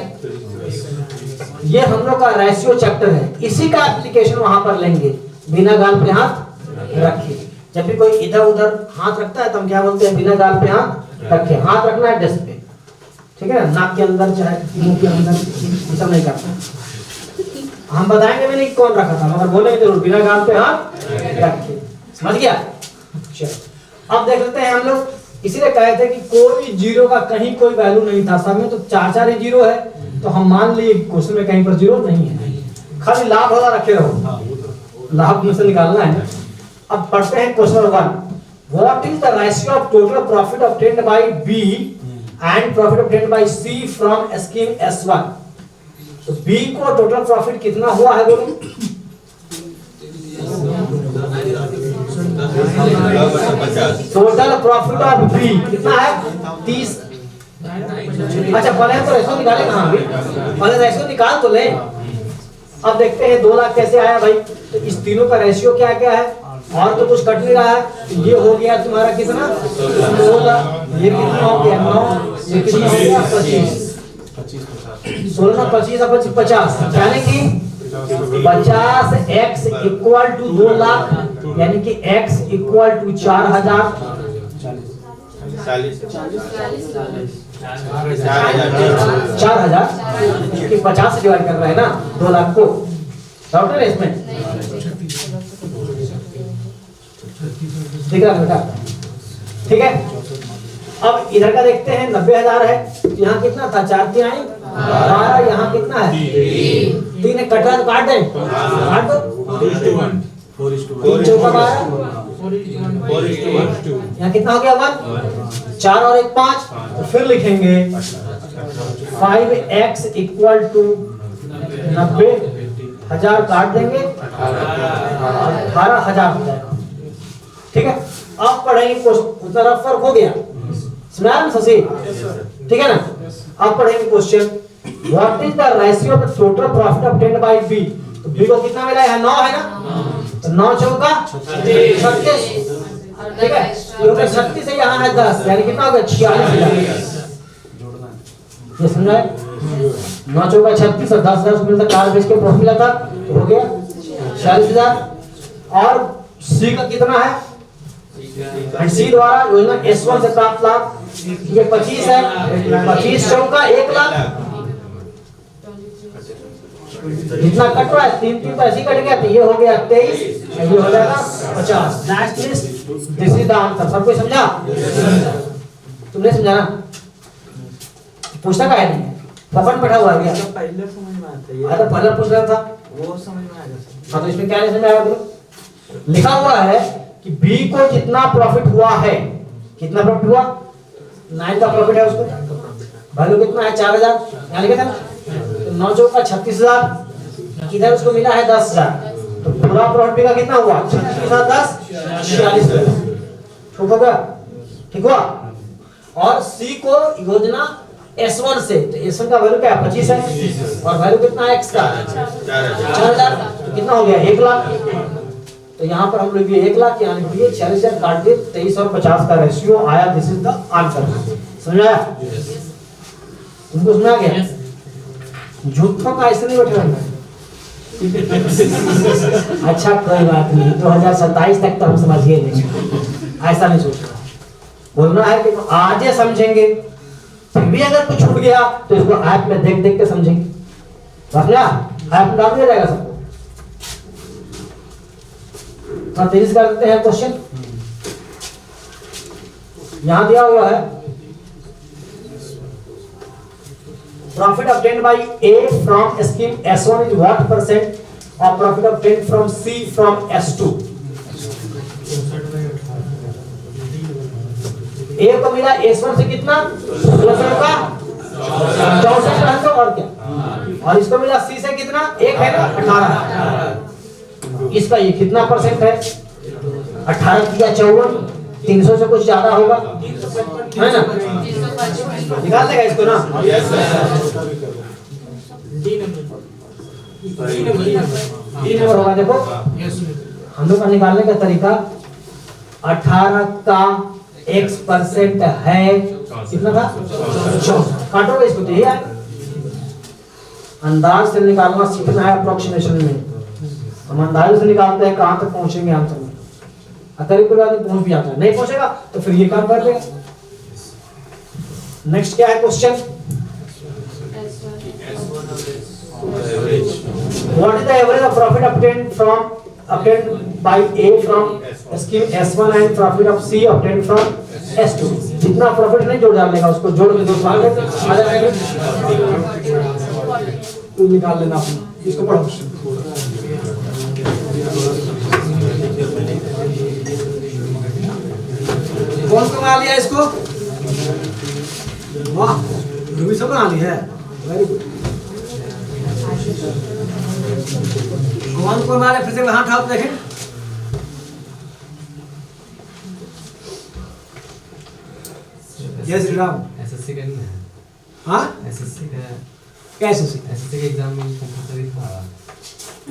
Speaker 1: ये हम लोग का रेशियो चैप्टर है, इसी का एप्लीकेशन वहां पर लेंगे, बिना गाल पे हाथ रखे। जब भी कोई इधर उधर हाथ रखता है तो हम क्या बोलते हैं? बिना गाल पे हाथ रखे। हाथ रखना है डेस्क पे, ठीक है ना? नाक के अंदर चाहे मुंह के अंदर, सब नहीं करता। हम बताएंगे भी नहीं कौन रखा था, मगर बोलेंगे जरूर बिना गाल पे हाथ रखे। समझ गया? चलो अब देख लेते हैं हम लोग। इसीलिए कहे थे कि कोई जीरो का कहीं कोई वैल्यू नहीं था, सब में तो 4 ही जीरो है, तो हम मान लिए क्वेश्चन में कहीं पर जीरो नहीं है, खाली लाभ वाला रखे रहो, लाभ में से निकालना है। अब पढ़ते हैं question number 1। What is the ratio of total profit obtained by B and profit obtained by C from scheme S1? तो बी को टोटल प्रॉफिट कितना हुआ है बोलो? टोटल प्रॉफिट ऑफ बी कितना है? 30। अच्छा पहले तो रेशो निकाले कहाँ अभी, पहले रेशो निकाल तो ले। अब देखते हैं 2 लाख कैसे आया भाई। तो इस तीनों का रेशियो क्या क्या है, और तो कुछ कट नहीं रहा है। तो ये हो गया तुम्हारा कितना 2 लाख, ये कितना हो गया 9, ये कितना हो गया 25, 16 ना 25 और 25 50, यानी कि 50x इक्वल टू 2 लाख, यानी कि x इक्वल टू 4000, 4000 कि 50 से डिवाइड कर रहे हैं ना 2 लाख को, डाउट है इसमें, दिख रहा है बेटा, ठीक है। अब इधर का देखते हैं 90,000 है, यहाँ कितना था 4 तिहाई 12, यहाँ कितना है 3 है, कट रहा तो काट दें, काट दो 3 चौका 12, यहाँ कितना हो गया 1, 4 और 1 5, तो फिर लिखेंगे 5x इक्वल टू 90,000 काट देंगे 18,000 हो जाएगा, ठीक है। अब पढ़ेंगे उतना रफ फर्क हो गया, समझा ना शशि, ठीक है ना। अब पढ़ेंगे question, what is the ratio of the total profit obtained by B. तो बी को कितना मिला है 9 है ना, तो 9 चौका 36, ठीक है, क्योंकि 36 से यहाँ है 10, यानी कितना हो गया 46,000, ये समझा। 9 चौका 36 और 10,000 मिलता कार बेच के प्रॉफिट मिला था, तो हो गया 46,000। और सी का कितना है, सी द्वारा योजना S1 से प्राप्त लाभ, ये 25 है, 25 चौका 1 लाख, जितना कट रहा है 3 ऐसे ही कट गया, तो ये हो गया 23, ये हो जाएगा 50। That means this is the answer. सब कोई समझा, तुमने समझा ना, पूछता का है नहीं, पकड़ बैठा हुआ है क्या,
Speaker 5: पहले समझ में आता है,
Speaker 1: तो पहले पूछ रहा था
Speaker 5: वो समझ में आएगा।
Speaker 1: हाँ, तो इसमें क्या नहीं समझ आया बोलो, लिखा हुआ है कि बी को जितना प्रॉफिट हुआ है, कितना प्रॉफिट हुआ 9 का प्रॉफिट है, उसको वैल्यू कितना है 4000, यहाँ लिखा था ना, तो 9 चौका 36,000, इधर उसको मिला है 10,000, तो पूरा प्रॉफिट का कितना हुआ 36 के साथ 10 46,000, ठीक होगा, ठीक हुआ। और सी को योजना S1 से, तो S1 का वैल्यू क्या है 25 है, और वैल्यू कितना है x का 4000, तो कितना हो गया 1 लाख। तो यहाँ पर हम लोग ये 1 लाख यानी कि 46,000 काट के 23 और 50 का रेशियो आया, दिस इज द आंसर। समझ आया, तुमको समझ आ गया, झूठों का ऐसे नहीं बैठे रहना। अच्छा कोई बात नहीं, 2027 तक तो हम समझिए नहीं, ऐसा नहीं सोचना, बोलना है कि आज ये समझेंगे, फिर भी अगर कुछ छूट गया तो इसको ऐप में देख देख के समझेंगे, समझा, ऐप डाल दिया जाएगा सबको। तो तेजी से कर देते हैं क्वेश्चन, यहां दिया हुआ है profit obtained by A from scheme S1 is what percent और profit obtained from C from S2। A को मिला S1 से कितना 16 का 64 और क्या, और इसको मिला सी से कितना 1 है ना 18, इसका ये कितना परसेंट है 18 किया 54, 300 से कुछ ज्यादा होगा है ना, निकाल देगा इसको ना। डी नंबर होगा, देखो हम लोग का निकालने का तरीका 18 का x% है कितना था 64, काटोगे इसको तो ये है, अंदाज से निकालना सीखना है अप्रोक्सीमेशन में, हम अंदाजे से निकालते हैं कहां तक पहुंचेंगे आंसर में, करीब करीब आदमी पहुंच भी जाता है, नहीं पहुंचेगा तो फिर ये काम कर लेगा। नेक्स्ट क्या है question, what is the average of profit obtained by A from scheme S1 and profit of C obtained from S2। जितना प्रॉफिट नहीं जोड़ डालने का उसको जोड़ के दो सवाल आ जाएगा, तू निकाल लेना अपना, इसको पढ़ो। कौन सा बना लिया इसको, वाह रूबी सब बना ली है, वेरी गुड। कौन को हमारे फिर से हाथ हाथ देखें, जय श्री राम।
Speaker 6: एसएससी करनी है
Speaker 1: हाँ
Speaker 5: एसएससी का
Speaker 1: कैसे सीख
Speaker 5: एसएससी के एग्जाम में कंपलसरी था।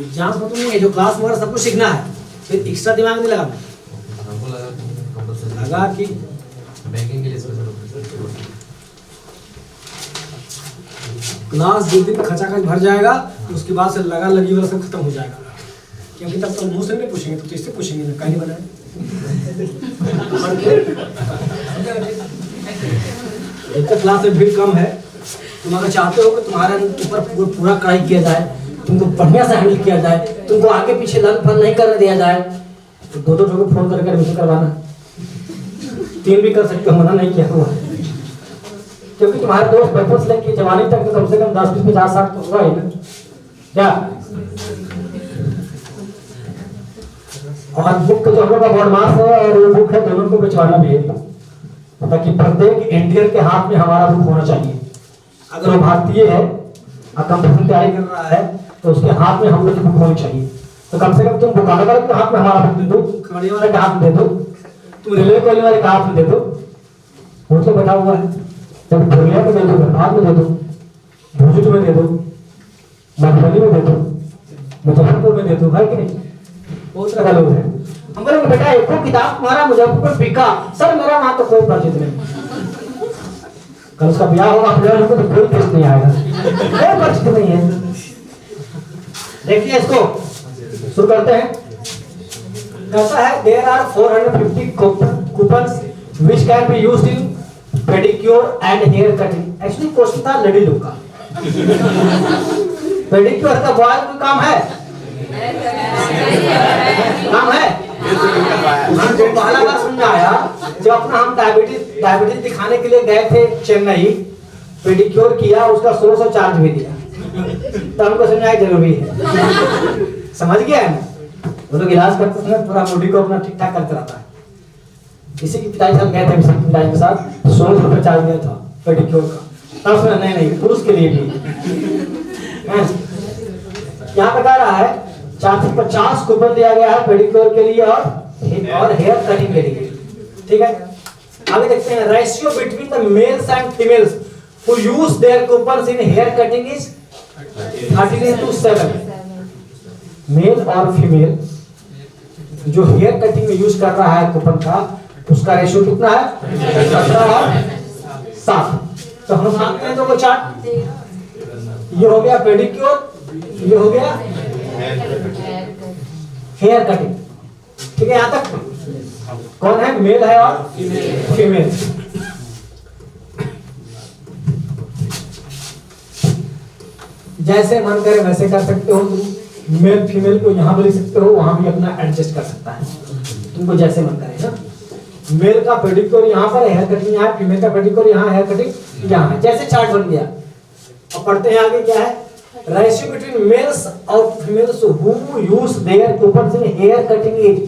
Speaker 1: एग्जाम को तो नहीं है, जो क्लास वगैरह सब कुछ सीखना है, फिर एक्स्ट्रा दिमाग नहीं लगाना।
Speaker 5: हमको लगा कंपलसरी
Speaker 1: लगा कि
Speaker 5: बैंकिंग के लिए स्पेशल
Speaker 1: क्लास जिस दिन खचाखच भर जाएगा उसके बाद से लगा लगी वाला सब खत्म हो जाएगा, क्योंकि तब तो मुंह से नहीं पूछेंगे, तो इससे पूछेंगे ना, कहीं बनाए। एक क्लास में भीड़ कम है, तुम अगर चाहते हो कि तुम्हारे ऊपर पूरा कड़ाई किया जाए, तुमको बढ़िया से हैंडल किया जाए, तुमको आगे पीछे लन फन नहीं करने दिया जाए, तो दो दो को फोन करके एडमिशन करवाना। 3 भी कर सकते हो, मना नहीं किया हुआ, क्योंकि तुम्हारे दोस्त बचपन से लेकर जवानी तक तो कम से कम 10 20 50 साल तो हुआ ही ना क्या। और बुक जो हम लोग का बॉडमास है और वो बुक है, दोनों को बिचवाना भी है, ताकि प्रत्येक इंडियन के हाथ में हमारा बुक होना चाहिए। अगर वो भारतीय है और कंपटीशन तैयारी कर रहा है तो उसके हाथ में हम लोग की बुक होनी चाहिए। तो कम से कम तुम बुकाने वाले के हाथ में हमारा बुक दे दो, खड़े वाले के हाथ में दे दो, तुम रेलवे वाले वाले के हाथ में दे दो, वो तो बैठा हुआ है, जब पूर्णिया में दे दो, धनबाद में दे दो, भुजपुर में दे दो, मधुबनी में दे दो, मुजफ्फरपुर में दे दो, है कि नहीं? बहुत सारे लोग हैं। हम बोले बेटा एक किताब तुम्हारा मुजफ्फरपुर बिका, सर मेरा वहां तो कोई परिचित नहीं। कल उसका ब्याह होगा, अपने को तो कोई टेस्ट नहीं आएगा, कोई परिचित नहीं है। देखिए इसको शुरू करते हैं। कैसा है? There are 450 coupons which can be used in pedicure and hair cutting. Actually question था लड़ी लोग का। पेडिक्योर का बॉय कोई काम है? काम है? हमको पहला बार समझ आया जब अपना हम डायबिटीज दिखाने के लिए गए थे चेन्नई, पेडिक्योर किया, उसका 1600 चार्ज भी दिया, तो हमको समझ आया जरूरी है। समझ गया है ना? वो लोग इलाज करते समय पूरा बॉडी को अपना ठीक ठाक करते रहता है। किसी की पिताजी साथ गए थे, किसी की पिताजी के साथ 1600 रुपये चार्ज दिया था पेडिक्योर का, तब सुना नहीं पुरुष के लिए भी। यहाँ पे कह रहा है 450 कूपन दिया गया है पेडिक्योर के लिए और हेयर कटिंग के लिए, ठीक है। आगे देखते हैं, ratio between the males and females who use their coupons in hair cutting is 13:7। Male और फीमेल जो हेयर कटिंग में यूज कर रहा है कूपन का, उसका रेशियो कितना है? 17 और 7। तो हम मानते हैं दो चार्ट, ये हो गया पेडिक्योर, ये हो गया हेयर कटिंग, ठीक है। यहां तक कौन है? मेल है और फीमेल। जैसे मन करे वैसे कर सकते हो तुम, मेल फीमेल को यहाँ भी लिख सकते हो, वहां भी अपना एडजस्ट कर सकता है, तुमको जैसे मन करे ना। मेल का पेडिक्योर यहाँ पर, हेयर कटिंग यहाँ, फीमेल का पेडिक्योर यहाँ, हेयर कटिंग यहाँ है, जैसे चार्ट बन गया। अब पढ़ते हैं आगे क्या है। रेशियो बिटवीन मेल्स और females who use their coupons in hair cutting is,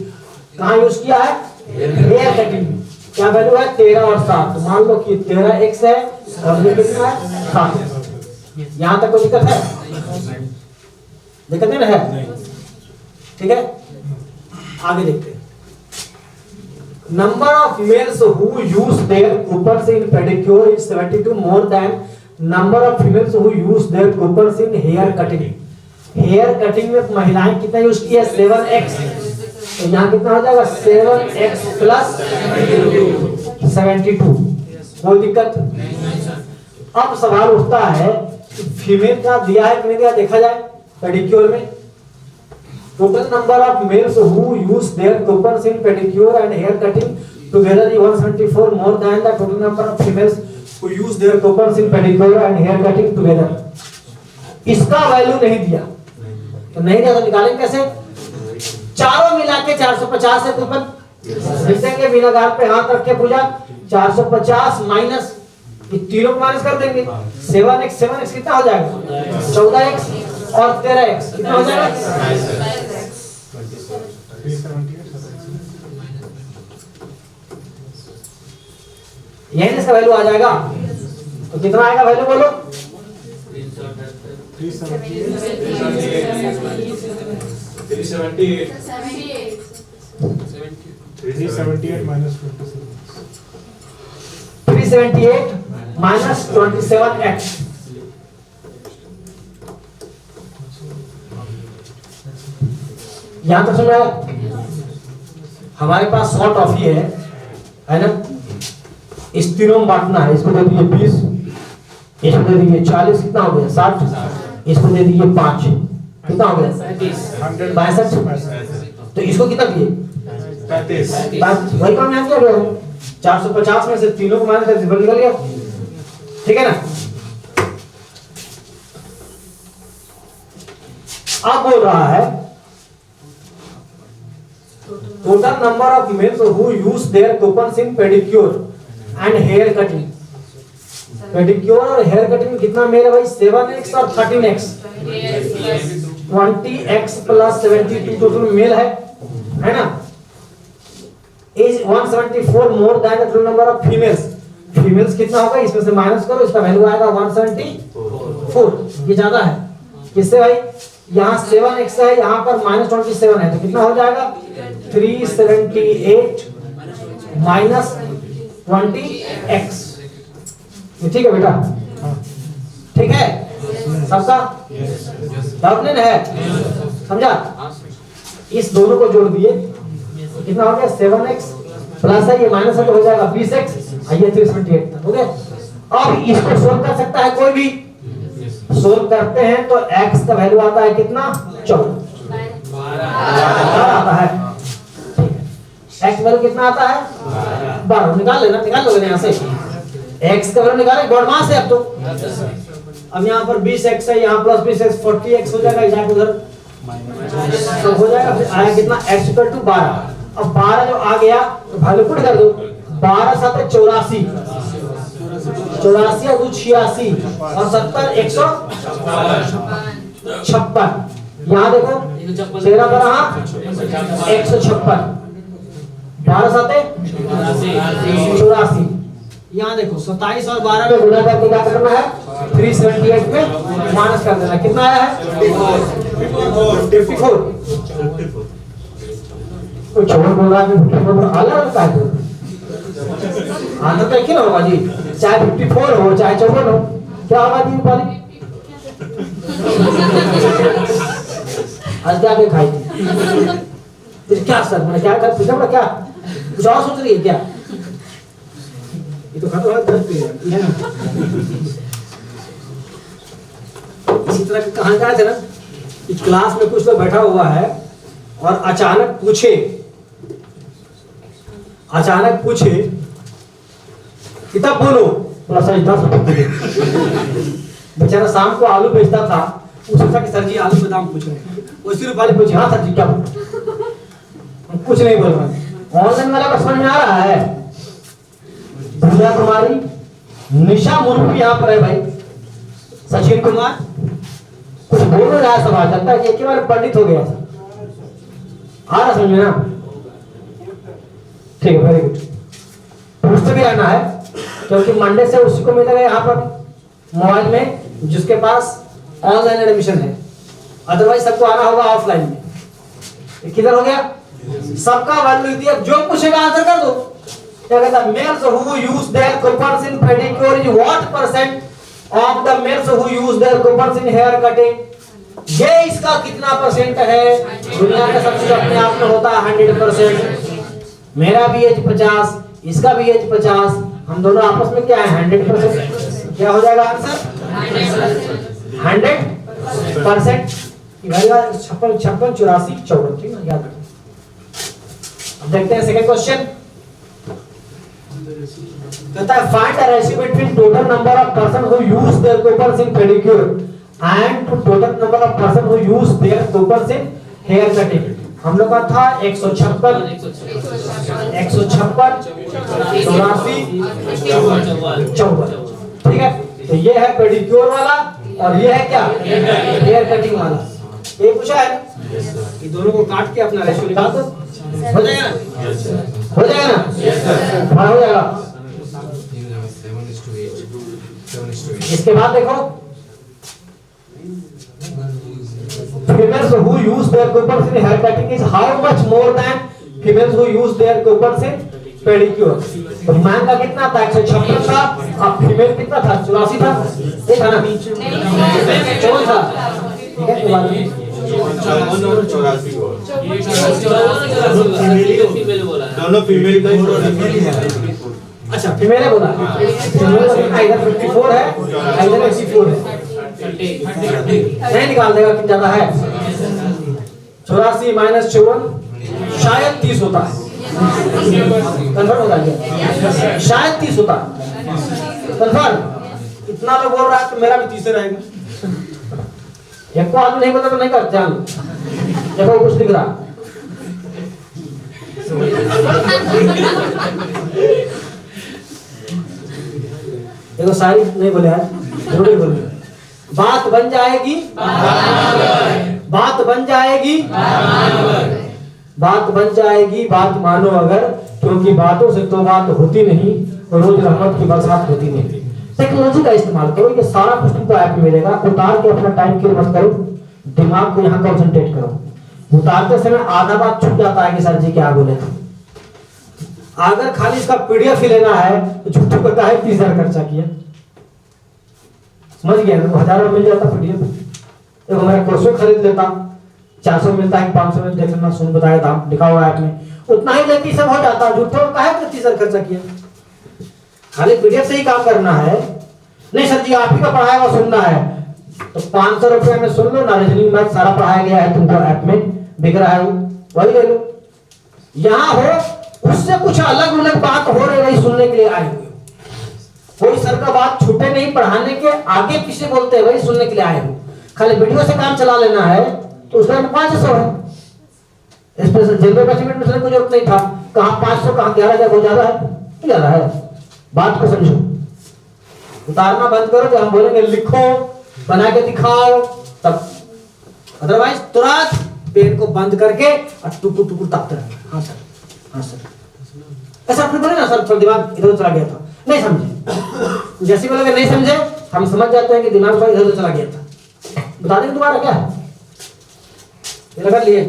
Speaker 1: कहाँ यूज किया है? Hair cutting. क्या वैल्यू है? 13 और 7। मान लो कि 13x है और ये कितना है? 7। यहाँ तक कोई दिक्कत है? दिक्कत नहीं है, ठीक है। आगे देखते हैं। Number of males who use their coupons in pedicure is 72 more than number of females who use their coupons in hair cutting. Hair cutting में महिलाएं कितना यूज किया? 7x। तो यहाँ कितना हो जाएगा? 7x plus 72। कोई दिक्कत? अब सवाल उठता है फीमेल का दिया है कि नहीं दिया, देखा जाए पेडिक्योर में। Total number of males who use their coupons in pedicure and hair cutting together is 174 more than the total number of females who use their coupons in pedicure and hair cutting together. इसका value नहीं दिया, तो नहीं दिया तो निकालेंगे कैसे? चारों मिला के 450 है कूपन, लिखेंगे बिना गाल पे हाथ रख के पूजा। 450 माइनस, ये तीनों को माइनस कर देंगे। 7x कितना हो जाएगा? 14x और 13x कितना हो जाएगा? यही इसका वैल्यू आ जाएगा। तो कितना आएगा वैल्यू बोलो?
Speaker 6: 378 minus 27.
Speaker 1: 378 minus 27x। यहां तक सुना हमारे पास 100 टॉफी है ना, इस तीनों में बांटना है। इसको दे दिए 20, इसको दे दिए 40, कितना हो गया 60, इसको दे दिए 5, कितना हो गया 62। तो इसको कितना दिए
Speaker 4: 35।
Speaker 1: वही काम यहाँ किया गया है। 450 में से तीनों को माइनस करके निकल गया, ठीक है ना। अब बोल रहा है total number of males who use their coupons in pedicure and hair cutting। pedicure और hair cutting में कितना मेल है भाई 7x और 13x, 20x plus 72 total mail है ना। is 174 more than the total number of females। females कितना होगा इसमें से माइनस करो, इसका वैल्यू आएगा 174। ये ज्यादा है किससे भाई, यहाँ 7x है, यहाँ पर माइनस 27 है, तो कितना हो जाएगा 378 माइनस 20x। ठीक है बेटा, ठीक है सबका डाउट नहीं है, समझा। इस दोनों को जोड़ दिए कितना हो गया 7x प्लस है, ये माइनस है तो हो जाएगा 20x, ये 378 तक हो गया। अब इसको सोल्व कर सकता है कोई भी, सोल्व करते हैं तो x का वैल्यू आता है कितना 14 आता है, x वैल्यू कितना आता है 12। निकाल लेना, निकाल लोगे यहाँ से x का वैल्यू निकाले बॉडमास है। अब यहाँ पर 20x है, यहाँ प्लस 20x 40x हो जाएगा, इधर उधर तो हो जाएगा। फिर आया कितना x इक्वल टू 12। अब 12 जो आ गया तो वैल्यू पुट कर दो, 12 7 84, 84 और 86 और 70 156। यहाँ देखो 13 12 156, 12 7 84। यहाँ देखो 27 और 12 में गुणा करके क्या करना है 378 में माइनस कर देना, कितना आया है 54। कोई छोड़ बोल रहा है 54 अलग का है, आंसर तो एक ही होगा जी, चाहे 54 हो चाहे 54 हो, क्या होगा जी वाली आज क्या खाई थी क्या सर, मैंने क्या कर पूछा क्या कुछ और सोच रही है क्या, ये तो खत्म है 10 पीरियड है ना। इसी तरह के कहां गए थे ना कि क्लास में कुछ लोग बैठा हुआ है और अचानक पूछे किताब बोलो, बोला सर 10 रुपए। बेचारा शाम को आलू बेचता था, उसने कि सर जी आलू के दाम पूछ रहे हैं, उसी रुपये पूछे हाँ सर जी क्या कुछ नहीं बोल रहा। ऑनलाइन वाला का समझ में आ रहा है। दुनिया कुमारी निशा मुर्मू यहाँ पर है भाई, सचिन कुमार कुछ बोल रहा है, सवाल चलता है कि एक बार पंडित हो गया, आ रहा समझ में ना, ठीक है वेरी गुड। पूछते भी रहना है क्योंकि मंडे से उसी को मिलेगा यहाँ पर मोबाइल में जिसके पास ऑनलाइन एडमिशन है, अदरवाइज सबको आना होगा ऑफलाइन में। किधर हो गया सबका वैल्यू दिया, जो पूछेगा आंसर कर दो। क्या कहता है males who use their coupons in pedicure is what percent of the males who use their coupons in hair cutting. ये इसका कितना परसेंट है, दुनिया का सबसे अपने आप में होता है 100%। मेरा भी एज 50, इसका भी एज 50, हम दोनों आपस में क्या है 100%। क्या हो जाएगा आंसर 100%। 56 56 84 54, ठीक है याद रखो। अब देखते हैं सेकंड क्वेश्चन, कहता है find the ratio between total number of person who use their coupons in pedicure and total number of person who use their coupons in hair cutting. हम लोग का था 156 84 54, ठीक है। तो ये है पेडिक्योर वाला और ये है क्या हेयर कटिंग वाला। ये पूछा है कि दोनों को काट के अपना रेशियो निकाल दो, हो जाएगा ना, हो जाएगा ना, हाँ हो जाएगा। इसके बाद देखो females who use their coupons in hair cutting is how much more than females who use their coupons in pedicure. तो मैन का कितना था 156 था, अब फीमेल कितना था 84 था, ये था ना 54 था, ठीक है। तो बात
Speaker 4: 54 और 84 और
Speaker 2: दोनों फीमेल
Speaker 4: दोनों फीमेल का ही
Speaker 1: अच्छा फीमेल है बोला, फीमेल का इधर 54 है, इधर 84 है, नहीं निकाल देगा कि ज्यादा है 84 माइनस 54 शायद 30 होता है, कन्फर्म होता है शायद 30 होता है, कन्फर्म। इतना लोग बोल रहा है तो मेरा भी 30 रहेगा, एक को आदमी नहीं बोलता तो नहीं कर जान, देखो कुछ दिख रहा देखो सारी नहीं बोले है, जरूरी बोले, बात बन जाएगी, बात बन जाएगी, बात बन जाएगी, बात मानो अगर, क्योंकि बातों से तो बात होती नहीं, रोज रहमत की बरसात होती नहीं। टेक्नोलॉजी का इस्तेमाल करो, ये सारा कुछ तुमको ऐप मिलेगा, उतार के अपना टाइम किल मत करो, दिमाग को यहाँ कंसंट्रेट करो। उतारते समय आधा बात छूट जाता है कि सर जी क्या बोले थे। अगर खाली इसका पीडीएफ ही लेना है तो झूठू का काहे 30,000 खर्चा किया, समझ गया ना, 1000 में मिल जाता पीडीएफ। देखो मेरा कोर्स खरीद लेता, 400 मिलता है 500 में, देख लेना, सुन बताया दाम लिखा हुआ है ऐप में, उतना ही लेके सब हो जाता। झूठो काहे 30,000 खर्चा किया, खाली पीडीएफ से ही काम करना है। नहीं सर जी आप ही का पढ़ाया हुआ सुनना है तो 500 रुपए में सुन लो ना, रीजनिंग मैथ सारा पढ़ाया गया है तुमको ऐप में, बिक रहा है वही ले लो। यहाँ हो उससे कुछ अलग अलग बात हो रही, वही सुनने के लिए आए हुए, कोई सर का बात छूटे नहीं, पढ़ाने के आगे पीछे बोलते हैं वही सुनने के लिए आए हो। खाली वीडियो से काम चला लेना है तो उसका 500 है, स्पेशल जनरल एस्टिमेट में कोई जरूरत नहीं था, कहाँ 500 कहाँ 11,000 बहुत ज्यादा है, ज्यादा है। बात को समझो, उतारना बंद करो, जो हम बोलेंगे लिखो बना के दिखाओ तब, अदरवाइज तुरंत पेन को बंद करके और टुकुर टुकुर ताकते रहना। हाँ सर, हाँ सर, ऐसा आपने बोले ना सर, थोड़ा दिमाग इधर चला गया था, नहीं समझे, जैसे बोलोगे नहीं समझे हम समझ जाते हैं कि दिमाग थोड़ा इधर चला गया था। बता देंगे दोबारा क्या ये लगा लिए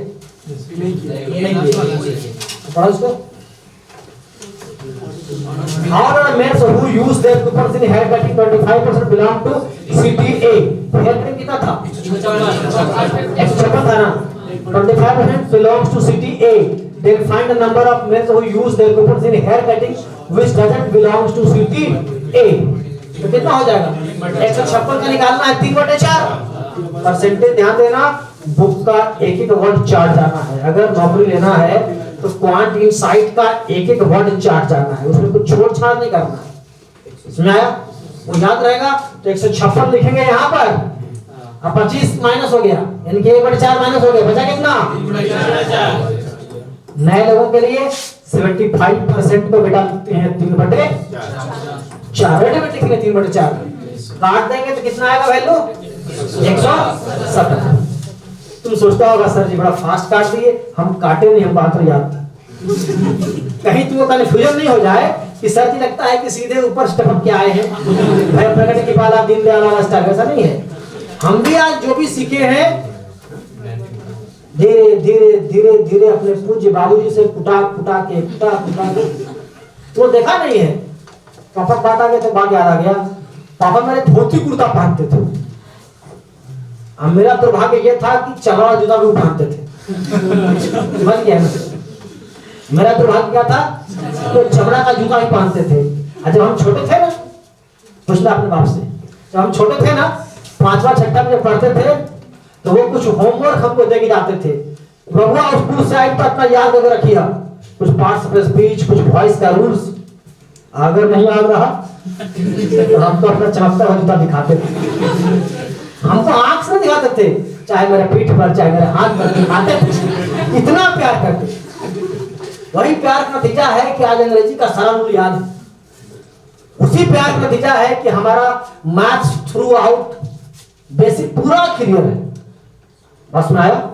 Speaker 1: पढ़ा उसको। However, males who use their coupons in haircutting 25% belong to CTA. Haircutting कितना था? 156 था ना? 25% belongs to CTA. Then find the number of males who use their coupons in haircutting which doesn't belongs to CTA. तो कितना हो जाएगा? 156 का निकालना है 3/4। परसेंटेज ध्यान देना, बुक का एक एक वर्ड चार्ट जाना है। अगर नौकरी लेना है तो क्वांट इनसाइट का एक एक वर्ड चार्ट जाना है, उसमें कुछ छोड़ छाड़ नहीं करना है, समझ आया? वो याद रहेगा तो 156 लिखेंगे यहाँ पर, अब 25 माइनस हो गया, यानी कि 1/4 माइनस हो गया, बचा कितना? नए लोगों के लिए 75% को बेटा लिखते हैं 3/4, बेटे लिखेंगे 3/4, काट देंगे तो कितना आएगा वैल्यू? 170। तुम सोचता होगा सर जी बड़ा फास्ट काट दिए, हम काटे नहीं, हम बात तो याद था। कहीं तुमको कन्फ्यूजन नहीं हो जाए कि सर जी लगता है कि सीधे ऊपर स्टफ के आए हैं, भाई प्रगति के बाद आप दीनदयाल वाला स्टाइल, ऐसा नहीं है। हम भी आज जो भी सीखे हैं धीरे धीरे धीरे धीरे अपने पूज्य बाबूजी से कुटा कुटा के तो देखा नहीं है। पापा बात आ गया तो बात याद आ गया, पापा मेरे धोती कुर्ता पहनते थे, अब मेरा दुर्भाग्य ये था कि चमड़ा जूता भी पहनते थे, समझ गया ना? मेरा दुर्भाग्य क्या था तो चमड़ा का जूता भी पहनते थे। जब हम छोटे थे ना, पूछना अपने बाप से, जब हम छोटे थे ना 5वां 6वां में जब पढ़ते थे तो वो कुछ होमवर्क हमको दे के जाते थे, बबुआ उस पूरी साइड पर अपना याद करके रखिए, कुछ पार्ट्स ऑफ स्पीच, कुछ वॉइस का रूल्स, अगर नहीं याद रहा तो हम तो अपना चमकता हुआ जूता दिखाते थे, हमको आंख से दिखाते थे, चाहे मेरे पीठ पर चाहे मेरे हाथ पर दिखाते थे, इतना प्यार करते। वही प्यार का नतीजा है कि आज अंग्रेजी का सारा रूल याद है, उसी प्यार का नतीजा है कि हमारा मैथ्स थ्रू आउट बेसिक पूरा क्लियर है। बस में आया,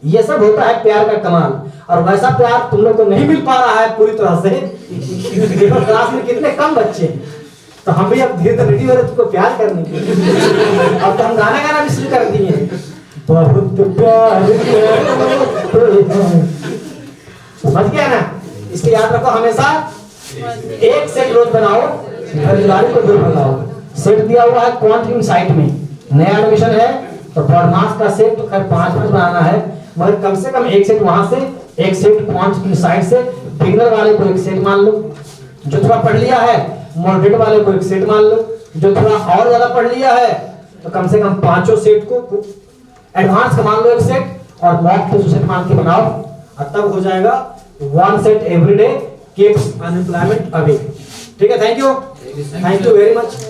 Speaker 1: ये सब होता है प्यार का कमाल, और वैसा प्यार तुम लोग को नहीं मिल पा रहा है पूरी तरह से। देखो क्लास में कितने कम बच्चे हैं, तो हम भी अब धीरे धीरे रेडी हो रहे तुमको प्यार करने के लिए। अब तो हम गाना भी शुरू कर दिए, बहुत प्यार समझ गया ना? इसके याद रखो हमेशा एक सेट रोज बनाओ, खरीदारी को दूर भगाओ। सेट दिया हुआ है क्वांट साइट में, नया एडमिशन है तो बॉडमास का सेट तो खैर 5 बनाना है, मगर कम से कम एक सेट वहां से, एक सेट क्वांट साइट से। बिगिनर वाले को एक सेट मान लो, जो थोड़ा पढ़ लिया है मॉडरेट वाले को एक सेट मान लो, जो थोड़ा और ज्यादा पढ़ लिया है तो कम से कम 5 सेट को एडवांस का मान लो एक सेट, और मॉक टेस्ट सेट मान के बनाओ, और तब हो जाएगा 1 set every day keeps unemployment away. ठीक है, थैंक यू वेरी मच।